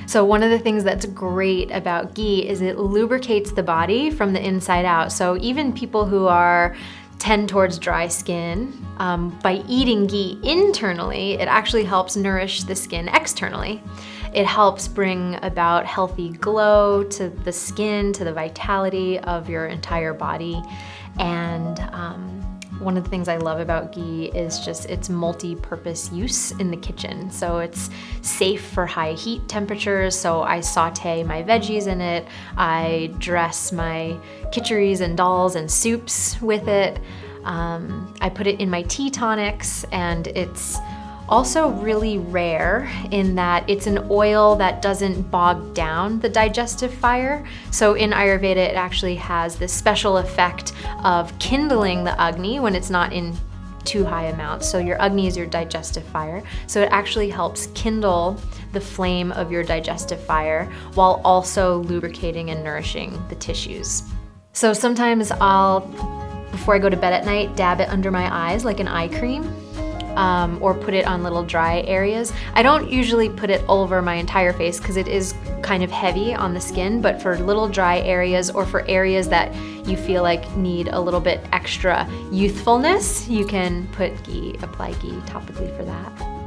So one of the things that's great about ghee is it lubricates the body from the inside out. So even people who tend towards dry skin, by eating ghee internally, it actually helps nourish the skin externally. It helps bring about healthy glow to the skin, to the vitality of your entire body. And one of the things I love about ghee is just its multi-purpose use in the kitchen. So it's safe for high heat temperatures, so I saute my veggies in it, I dress my khichiris and dals and soups with it, I put it in my tea tonics, and it's also really rare in that it's an oil that doesn't bog down the digestive fire. So in Ayurveda, it actually has this special effect of kindling the Agni when it's not in too high amounts. So your Agni is your digestive fire. So it actually helps kindle the flame of your digestive fire while also lubricating and nourishing the tissues. So sometimes I'll, before I go to bed at night, dab it under my eyes like an eye cream. Or put it on little dry areas. I don't usually put it all over my entire face because it is kind of heavy on the skin, but for little dry areas or for areas that you feel like need a little bit extra youthfulness, you can apply ghee topically for that.